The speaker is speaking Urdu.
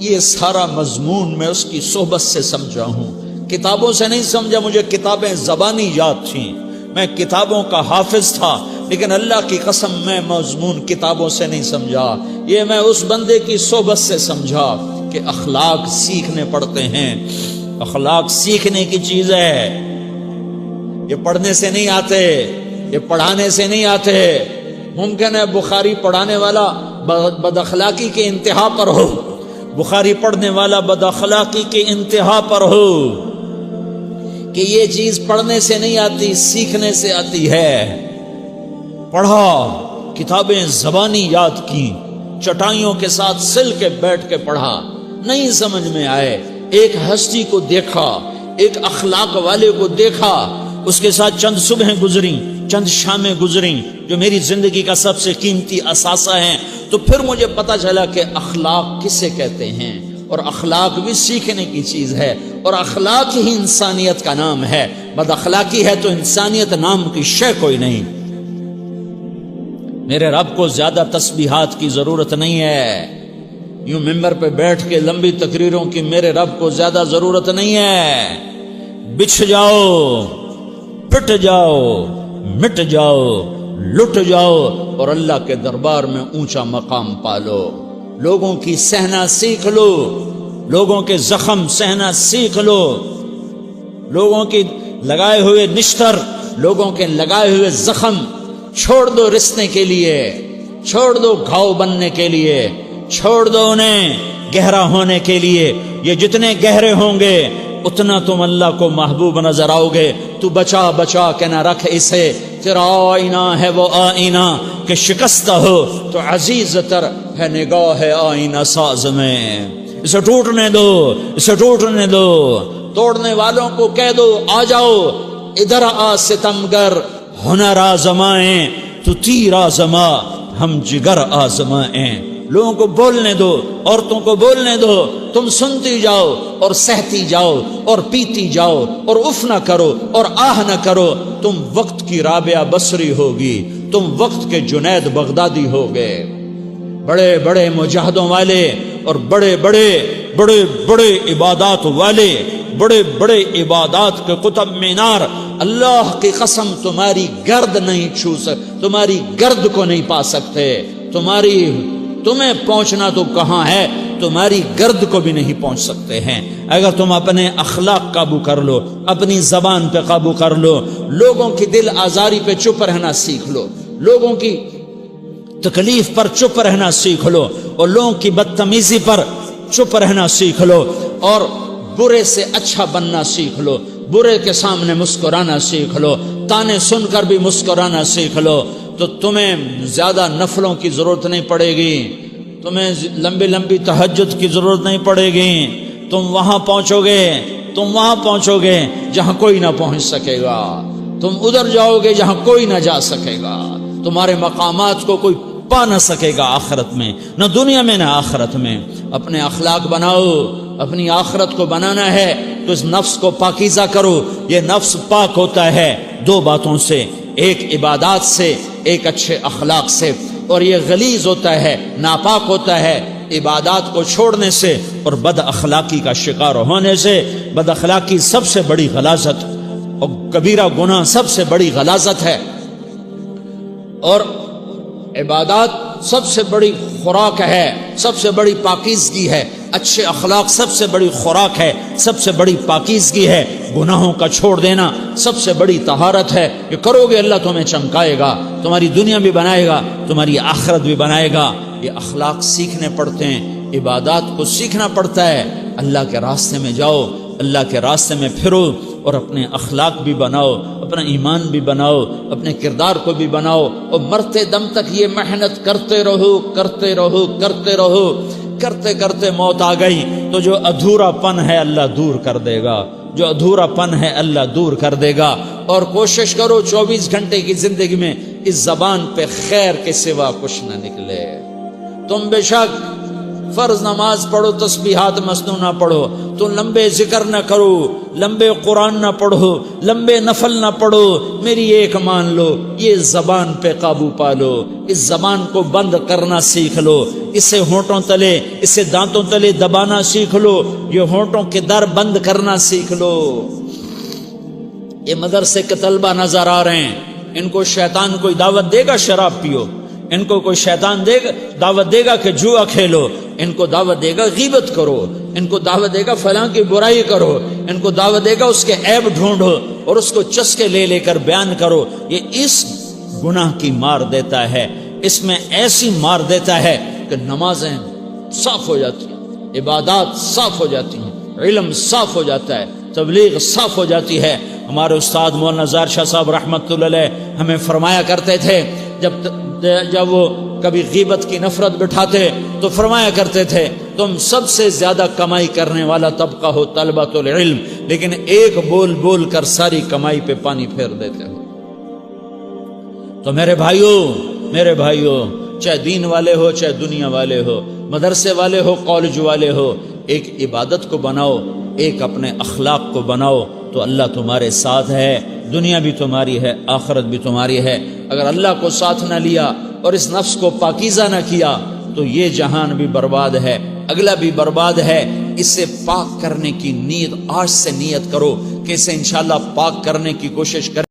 یہ سارا مضمون میں اس کی صحبت سے سمجھا ہوں، کتابوں سے نہیں سمجھا۔ مجھے کتابیں زبانی یاد تھیں، میں کتابوں کا حافظ تھا، لیکن اللہ کی قسم میں مضمون کتابوں سے نہیں سمجھا، یہ میں اس بندے کی صحبت سے سمجھا کہ اخلاق سیکھنے پڑتے ہیں۔ اخلاق سیکھنے کی چیز ہے، یہ پڑھنے سے نہیں آتے، یہ پڑھانے سے نہیں آتے۔ ممکن ہے بخاری پڑھانے والا بد اخلاقی کے انتہا پر ہو، بخاری پڑھنے والا بد اخلاقی کے انتہا پر ہو، کہ یہ چیز پڑھنے سے نہیں آتی، سیکھنے سے آتی ہے۔ پڑھا، کتابیں زبانی یاد کی، چٹائیوں کے ساتھ سل کے بیٹھ کے پڑھا، نہیں سمجھ میں آئے، ایک ہستی کو دیکھا، ایک اخلاق والے کو دیکھا، اس کے ساتھ چند صبحیں گزریں، چند شامیں گزریں جو میری زندگی کا سب سے قیمتی اثاثہ ہیں، تو پھر مجھے پتا چلا کہ اخلاق کسے کہتے ہیں، اور اخلاق بھی سیکھنے کی چیز ہے، اور اخلاق ہی انسانیت کا نام ہے۔ بد اخلاقی ہے تو انسانیت نام کی شے کوئی نہیں۔ میرے رب کو زیادہ تسبیحات کی ضرورت نہیں ہے، یوں ممبر پہ بیٹھ کے لمبی تقریروں کی میرے رب کو زیادہ ضرورت نہیں ہے۔ بچھ جاؤ، پٹ جاؤ، مٹ جاؤ، لٹ جاؤ، اور اللہ کے دربار میں اونچا مقام پالو۔ لوگوں کی سہنا سیکھ لو، لوگوں کے زخم سہنا سیکھ لو، لوگوں کی لگائے ہوئے نشتر، لوگوں کے لگائے ہوئے زخم چھوڑ دو رسنے کے لیے، چھوڑ دو گھاؤ بننے کے لیے، چھوڑ دو انہیں گہرا ہونے کے لیے۔ یہ جتنے گہرے ہوں گے اتنا تم اللہ کو محبوب نظر آؤ گے۔ تو بچا بچا کے نہ رکھ اسے، تیرا آئینہ ہے وہ آئینہ کہ شکستہ ہو تو عزیز تر ہے نگاہ آئینہ ساز میں۔ اسے ٹوٹنے دو، اسے ٹوٹنے دو۔ توڑنے والوں کو کہہ دو آ جاؤ، ادھر آ ستمگر، ہنر آزمائیں تو تیر آزما، ہم جگر آزمائیں۔ لوگوں کو بولنے دو، عورتوں کو بولنے دو، تم سنتی جاؤ اور سہتی جاؤ اور پیتی جاؤ اور اف نہ کرو اور آہ نہ کرو۔ تم وقت کی رابعہ بصری ہوگی، تم وقت کے جنید بغدادی ہوگے۔ بڑے بڑے مجاہدوں والے اور بڑے بڑے بڑے بڑے عبادات والے، بڑے بڑے عبادات کے قطب مینار، اللہ کی قسم تمہاری گرد نہیں چھو سکتے، تمہاری گرد کو نہیں پا سکتے۔ تمہیں پہنچنا تو کہاں ہے، تمہاری گرد کو بھی نہیں پہنچ سکتے ہیں۔ اگر تم اپنے اخلاق قابو کر لو، اپنی زبان پہ قابو کر لو، لوگوں کی دل آزاری پہ چپ رہنا سیکھ لو، لوگوں کی تکلیف پر چپ رہنا سیکھ لو، اور لوگوں کی بدتمیزی پر چپ رہنا سیکھ لو، اور برے سے اچھا بننا سیکھ لو، برے کے سامنے مسکرانا سیکھ لو، تانے سن کر بھی مسکرانا سیکھ لو، تو تمہیں زیادہ نفلوں کی ضرورت نہیں پڑے گی، تمہیں لمبی لمبی تہجد کی ضرورت نہیں پڑے گی۔ تم وہاں پہنچو گے، تم وہاں پہنچو گے جہاں کوئی نہ پہنچ سکے گا، تم ادھر جاؤ گے جہاں کوئی نہ جا سکے گا، تمہارے مقامات کو کوئی پا نہ سکے گا آخرت میں، نہ دنیا میں نہ آخرت میں۔ اپنے اخلاق بناؤ، اپنی آخرت کو بنانا ہے تو اس نفس کو پاکیزہ کرو۔ یہ نفس پاک ہوتا ہے دو باتوں سے، ایک عبادات سے، ایک اچھے اخلاق سے، اور یہ غلیظ ہوتا ہے، ناپاک ہوتا ہے عبادات کو چھوڑنے سے اور بد اخلاقی کا شکار ہونے سے۔ بد اخلاقی سب سے بڑی غلاظت اور کبیرہ گناہ سب سے بڑی غلاظت ہے، اور عبادات سب سے بڑی خوراک ہے، سب سے بڑی پاکیزگی ہے۔ اچھے اخلاق سب سے بڑی خوراک ہے، سب سے بڑی پاکیزگی ہے۔ گناہوں کا چھوڑ دینا سب سے بڑی طہارت ہے۔ یہ کرو گے اللہ تمہیں چمکائے گا، تمہاری دنیا بھی بنائے گا، تمہاری آخرت بھی بنائے گا۔ یہ اخلاق سیکھنے پڑتے ہیں، عبادات کو سیکھنا پڑتا ہے۔ اللہ کے راستے میں جاؤ، اللہ کے راستے میں پھرو، اور اپنے اخلاق بھی بناؤ، اپنا ایمان بھی بناؤ، اپنے کردار کو بھی بناؤ، اور مرتے دم تک یہ محنت کرتے رہو، کرتے رہو، کرتے رہو۔ کرتے کرتے موت آ گئی تو جو ادھورا پن ہے اللہ دور کر دے گا، جو ادھورا پن ہے اللہ دور کر دے گا۔ اور کوشش کرو 24 گھنٹے کی زندگی میں اس زبان پہ خیر کے سوا کچھ نہ نکلے۔ تم بے شک فرض نماز پڑھو، تسبیحات مسنون نہ پڑھو، تو لمبے ذکر نہ کرو، لمبے قرآن نہ پڑھو، لمبے نفل نہ پڑھو، میری ایک مان لو، یہ زبان پہ قابو پالو، اس زبان کو بند کرنا سیکھ لو، اسے ہونٹوں تلے، اسے دانتوں تلے دبانا سیکھ لو، یہ ہونٹوں کے در بند کرنا سیکھ لو۔ یہ مدرسے کے طلبہ نظر آ رہے ہیں، ان کو شیطان کوئی دعوت دے گا شراب پیو، ان کو کوئی شیطان دعوت دے گا کہ جوا کھیلو، ان کو دعوت دے گا غیبت کرو، ان کو دعوت دے گا فلاں کی برائی کرو، ان کو دعوت دے گا اس کے عیب ڈھونڈو اور اس کو چسکے لے لے کر بیان کرو۔ یہ اس گناہ کی مار دیتا ہے، اس میں ایسی مار دیتا ہے کہ نمازیں صاف ہو جاتی ہیں، عبادات صاف ہو جاتی ہیں، علم صاف ہو جاتا ہے، تبلیغ صاف ہو جاتی ہے۔ ہمارے استاد مولانا زار شاہ صاحب رحمۃ اللہ علیہ ہمیں فرمایا کرتے تھے، جب وہ کبھی غیبت کی نفرت بٹھاتے تو فرمایا کرتے تھے تم سب سے زیادہ کمائی کرنے والا طبقہ ہو طلبۃ العلم، لیکن ایک بول بول کر ساری کمائی پہ پانی پھیر دیتے ہو۔ تو میرے بھائیوں چاہے دین والے ہو چاہے دنیا والے ہو، مدرسے والے ہو کالج والے ہو، ایک عبادت کو بناؤ، ایک اپنے اخلاق کو بناؤ تو اللہ تمہارے ساتھ ہے، دنیا بھی تمہاری ہے، آخرت بھی تمہاری ہے۔ اگر اللہ کو ساتھ نہ لیا اور اس نفس کو پاکیزہ نہ کیا تو یہ جہان بھی برباد ہے، اگلا بھی برباد ہے۔ اسے پاک کرنے کی نیت آج سے نیت کرو کہ اسے انشاءاللہ پاک کرنے کی کوشش کریں۔